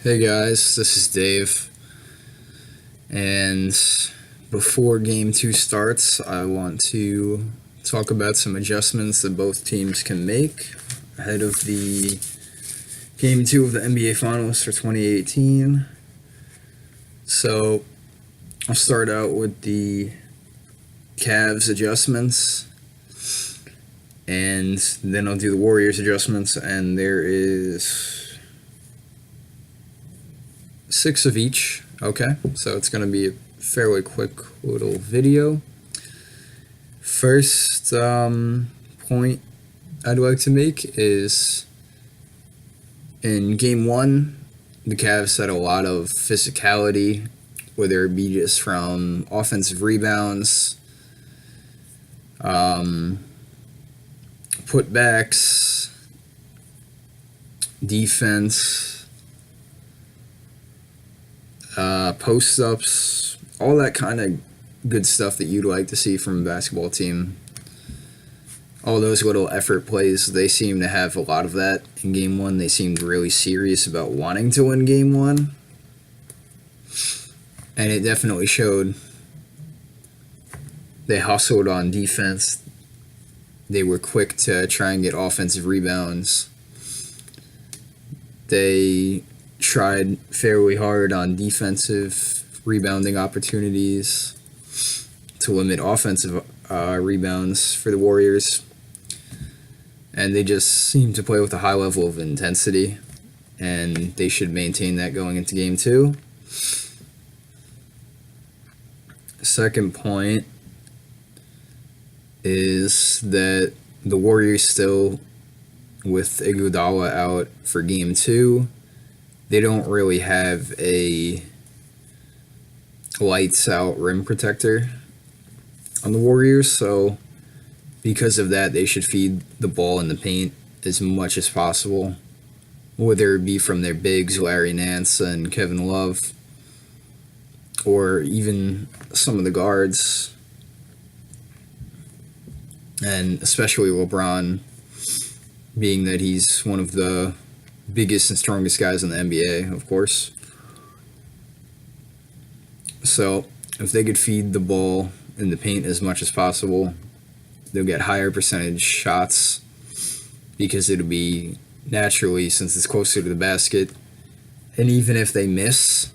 Hey guys, this is Dave, and before game 2 starts, I want to talk about some adjustments that both teams can make ahead of the game 2 of the NBA Finals for 2018. So, I'll start out with the Cavs adjustments, and then I'll do the Warriors adjustments, and there is 6 of each. Okay, so it's going to be a fairly quick little video. First point I'd like to make is in game 1, the Cavs had a lot of physicality, whether it be just from offensive rebounds, putbacks, defense, post-ups, all that kind of good stuff that you'd like to see from a basketball team. All those little effort plays, they seem to have a lot of that in game 1. They seemed really serious about wanting to win game 1. And it definitely showed. They hustled on defense. They were quick to try and get offensive rebounds. They tried fairly hard on defensive rebounding opportunities to limit offensive rebounds for the Warriors. And they just seem to play with a high level of intensity, and they should maintain that going into game 2. Second point is that the Warriors still, with Iguodala out for game 2, they don't really have a lights out rim protector on the Warriors, so because of that, they should feed the ball in the paint as much as possible, whether it be from their bigs, Larry Nance and Kevin Love, or even some of the guards, and especially LeBron, being that he's one of the biggest and strongest guys in the NBA, of course. So if they could feed the ball in the paint as much as possible, they'll get higher percentage shots because it'll be naturally, since it's closer to the basket. And even if they miss,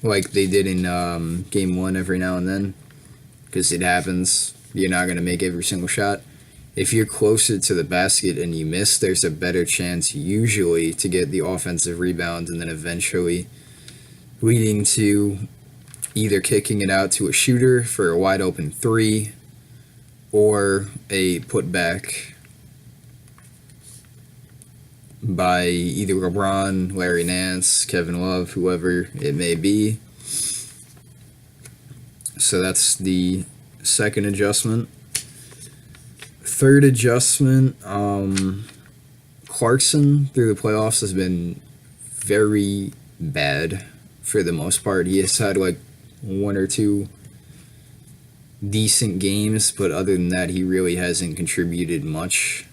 like they did in game 1 every now and then, because it happens, you're not going to make every single shot. If you're closer to the basket and you miss, there's a better chance usually to get the offensive rebound, and then eventually leading to either kicking it out to a shooter for a wide open 3 or a putback by either LeBron, Larry Nance, Kevin Love, whoever it may be. So that's the second adjustment. Third adjustment, Clarkson through the playoffs has been very bad for the most part. He has had like 1 or 2 decent games, but other than that, he really hasn't contributed much.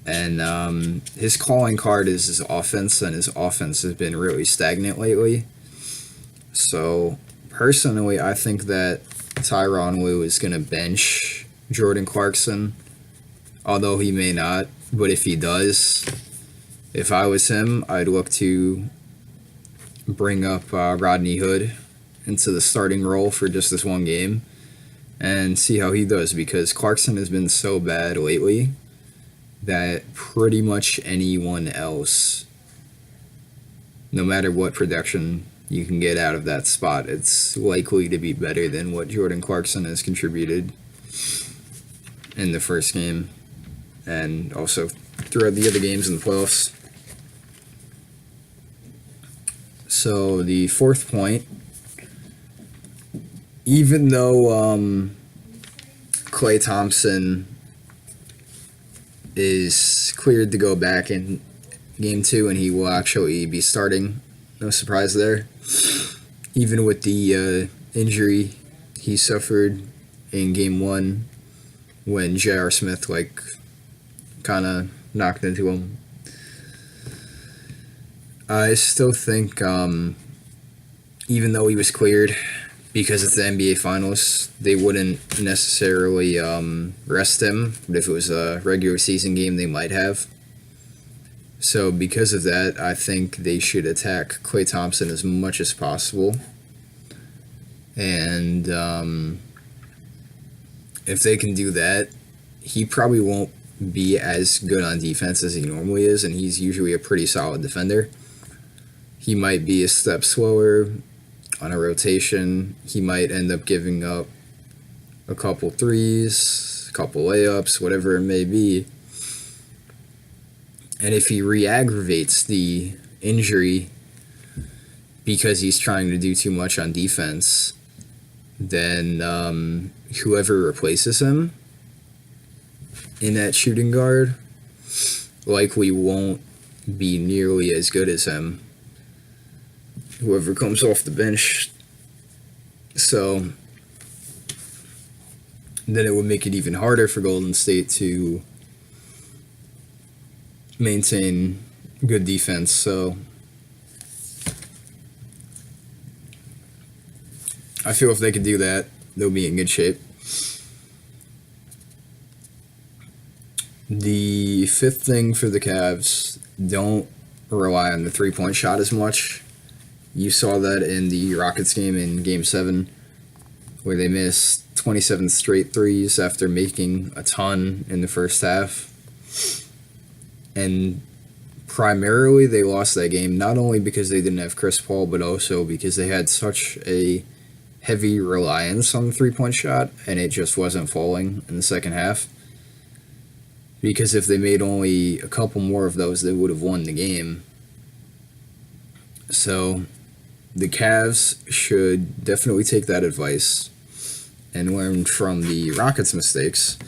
And his calling card is his offense, and his offense has been really stagnant lately. So personally, I think that Tyronn Lue is going to bench Jordan Clarkson, although he may not. But if he does, if I was him, I'd look to bring up Rodney Hood into the starting role for just this one game and see how he does, because Clarkson has been so bad lately that pretty much anyone else, no matter what production you can get out of that spot, it's likely to be better than what Jordan Clarkson has contributed in the first game and also throughout the other games in the playoffs. So the fourth point, even though Klay Thompson is cleared to go back in game 2 and he will actually be starting, no surprise there, even with the injury he suffered in game 1 when J.R. Smith kind of knocked into him. I still think, even though he was cleared, because it's the NBA Finals, they wouldn't necessarily rest him. But if it was a regular season game, they might have. So because of that, I think they should attack Klay Thompson as much as possible. And if they can do that, he probably won't be as good on defense as he normally is, and he's usually a pretty solid defender. He might be a step slower on a rotation. He might end up giving up a couple threes, a couple layups, whatever it may be. And if he re-aggravates the injury because he's trying to do too much on defense, then whoever replaces him in that shooting guard likely won't be nearly as good as him. Whoever comes off the bench. So then it would make it even harder for Golden State to maintain good defense. So I feel if they could do that, they'll be in good shape. The fifth thing for the Cavs, don't rely on the three-point shot as much. You saw that in the Rockets game in Game 7, where they missed 27 straight threes after making a ton in the first half. And primarily they lost that game, not only because they didn't have Chris Paul, but also because they had such a heavy reliance on the three-point shot, and it just wasn't falling in the second half. Because if they made only a couple more of those, they would have won the game. So the Cavs should definitely take that advice and learn from the Rockets' mistakes.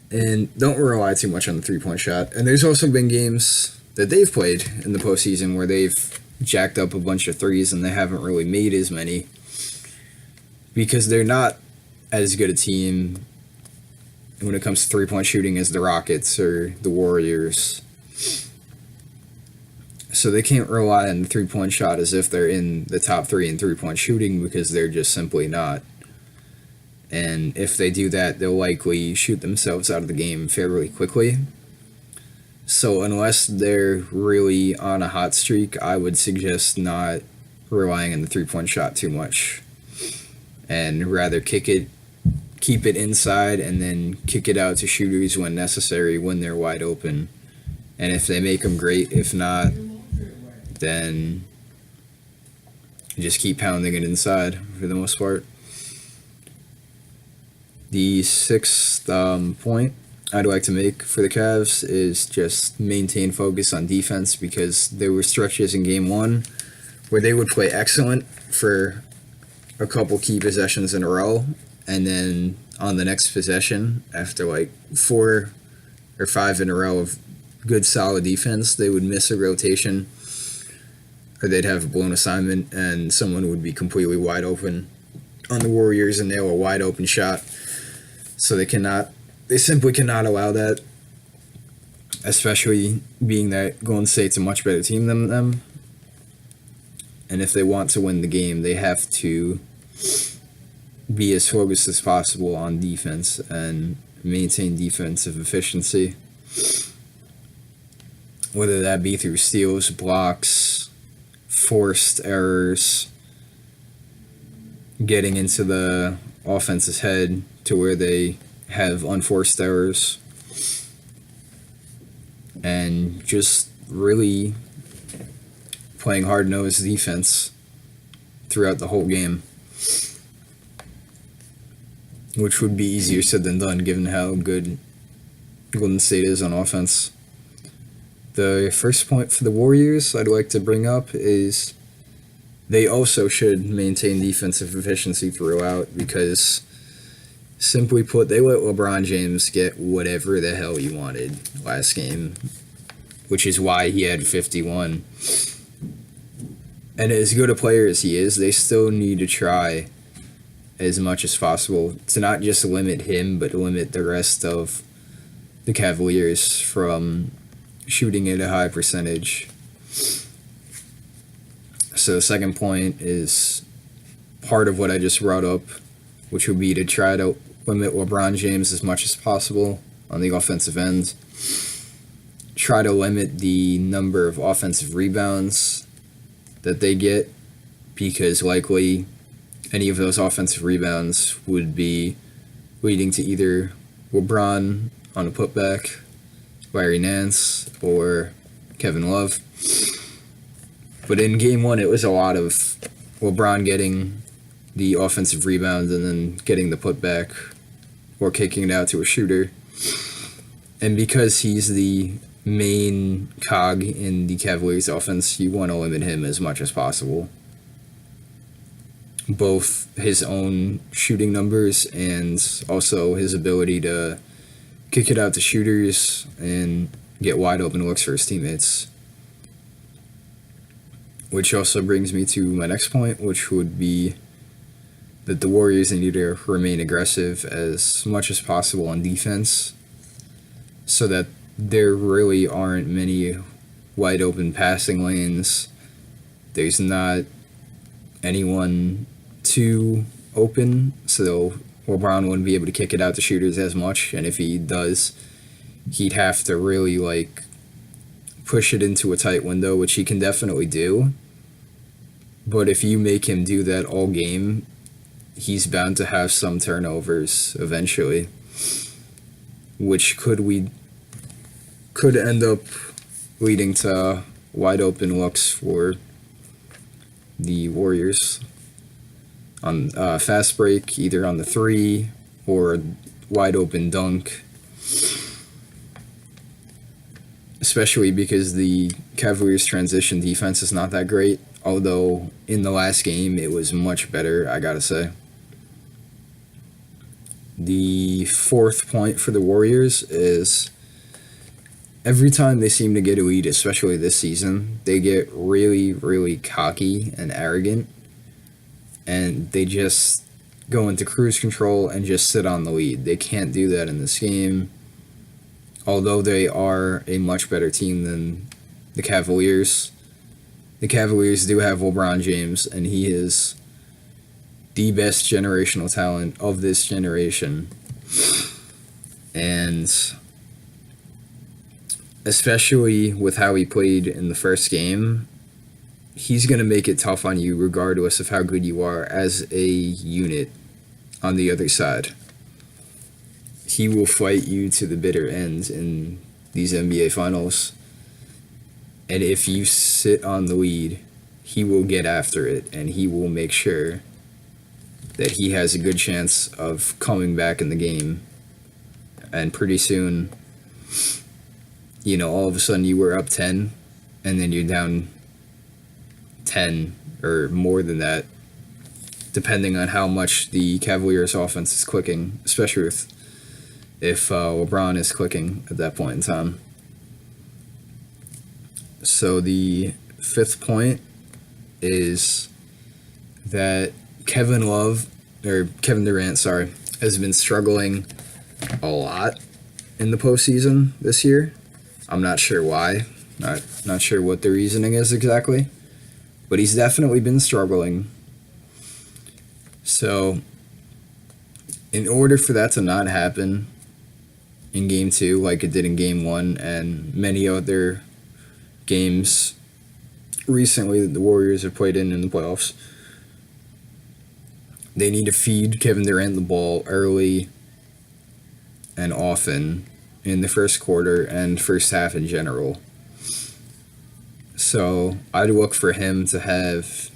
And don't rely too much on the three-point shot. And there's also been games that they've played in the postseason where they've jacked up a bunch of threes and they haven't really made as many because they're not as good a team when it comes to three-point shooting as the Rockets or the Warriors. So they can't rely on the three-point shot as if they're in the top three in three-point shooting because they're just simply not. And if they do that, they'll likely shoot themselves out of the game fairly quickly. So unless they're really on a hot streak, I would suggest not relying on the three-point shot too much. And rather keep it inside and then kick it out to shooters when necessary, when they're wide open. And if they make them, great. If not, then just keep pounding it inside for the most part. The sixth point I'd like to make for the Cavs is just maintain focus on defense, because there were stretches in Game 1 where they would play excellent for a couple key possessions in a row, and then on the next possession, after like 4 or 5 in a row of good solid defense, they would miss a rotation, or they'd have a blown assignment and someone would be completely wide open on the Warriors and nail a wide open shot. So they simply cannot allow that, especially being that Golden State's a much better team than them. And if they want to win the game, they have to be as focused as possible on defense and maintain defensive efficiency, whether that be through steals, blocks, forced errors, getting into the offense's head to where they have unforced errors, and just really playing hard-nosed defense throughout the whole game, which would be easier said than done given how good Golden State is on offense. The first point for the Warriors I'd like to bring up is they also should maintain defensive efficiency throughout, because simply put, they let LeBron James get whatever the hell he wanted last game, which is why he had 51. And as good a player as he is, they still need to try as much as possible to not just limit him, but limit the rest of the Cavaliers from shooting at a high percentage. So the second point is part of what I just brought up, which would be to try to limit LeBron James as much as possible on the offensive end. Try to limit the number of offensive rebounds that they get, because likely any of those offensive rebounds would be leading to either LeBron on a putback, Larry Nance, or Kevin Love. But in game one, it was a lot of LeBron getting the offensive rebound and then getting the putback or kicking it out to a shooter. And because he's the main cog in the Cavaliers offense, you want to limit him as much as possible. Both his own shooting numbers and also his ability to kick it out to shooters and get wide open looks for his teammates. Which also brings me to my next point, which would be that the Warriors need to remain aggressive as much as possible on defense so that there really aren't many wide open passing lanes. There's not anyone too open, so LeBron wouldn't be able to kick it out to shooters as much, and if he does, he'd have to really push it into a tight window, which he can definitely do. But if you make him do that all game, he's bound to have some turnovers eventually, which could end up leading to wide open looks for the Warriors on fast break, either on the three or wide open dunk. Especially because the Cavaliers' transition defense is not that great, although in the last game it was much better, I gotta say. The fourth point for the Warriors is every time they seem to get a lead, especially this season, they get really, really cocky and arrogant, and they just go into cruise control and just sit on the lead. They can't do that in this game. Although they are a much better team than the Cavaliers do have LeBron James, and he is the best generational talent of this generation. And especially with how he played in the first game, he's going to make it tough on you regardless of how good you are as a unit on the other side. He will fight you to the bitter end in these NBA Finals. And if you sit on the lead, he will get after it, and he will make sure that he has a good chance of coming back in the game. And pretty soon, all of a sudden you were up 10, and then you're down 10 or more than that, depending on how much the Cavaliers offense is clicking, especially if LeBron is clicking at that point in time. So the fifth point is that Kevin Durant, has been struggling a lot in the postseason this year. I'm not sure why. Not sure what the reasoning is exactly, but he's definitely been struggling. So in order for that to not happen in game 2 like it did in game 1 and many other games recently that the Warriors have played in the playoffs, they need to feed Kevin Durant the ball early and often in the first quarter and first half in general. So I'd look for him to have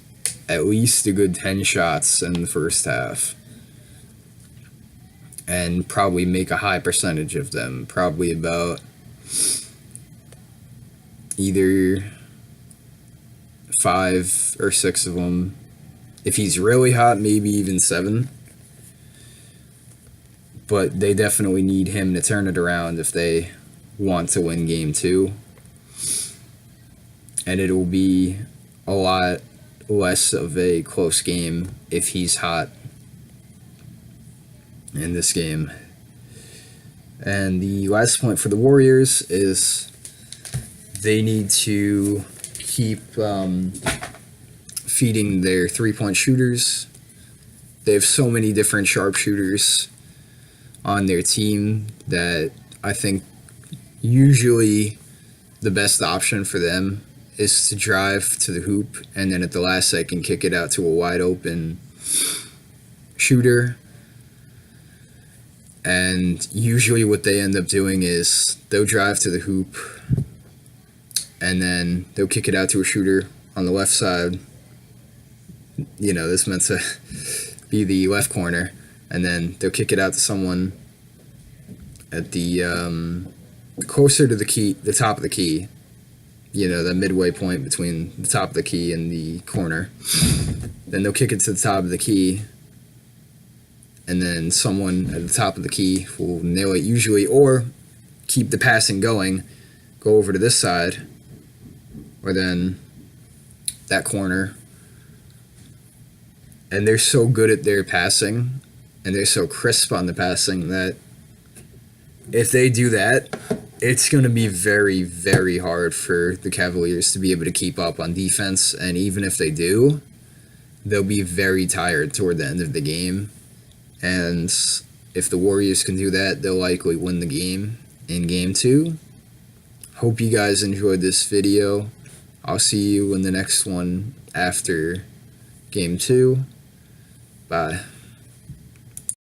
at least a good 10 shots in the first half and probably make a high percentage of them, probably about either 5 or 6 of them. If he's really hot, maybe even 7. But they definitely need him to turn it around if they want to win game 2. And it will be a lot less of a close game if he's hot in this game. And the last point for the Warriors is they need to keep feeding their 3-point shooters. They have so many different sharpshooters on their team that I think usually the best option for them is to drive to the hoop and then at the last second kick it out to a wide open shooter. And usually what they end up doing is they'll drive to the hoop and then they'll kick it out to a shooter on the left side. You know, this meant to be the left corner. And then they'll kick it out to someone at the closer to the key, the top of the key. You know, the midway point between the top of the key and the corner. Then they'll kick it to the top of the key. And then someone at the top of the key will nail it usually, or keep the passing going, go over to this side, or then that corner. And they're so good at their passing, and they're so crisp on the passing that if they do that, it's going to be very, very hard for the Cavaliers to be able to keep up on defense. And even if they do, they'll be very tired toward the end of the game. And if the Warriors can do that, they'll likely win the game in Game 2. Hope you guys enjoyed this video. I'll see you in the next one after Game 2. Bye.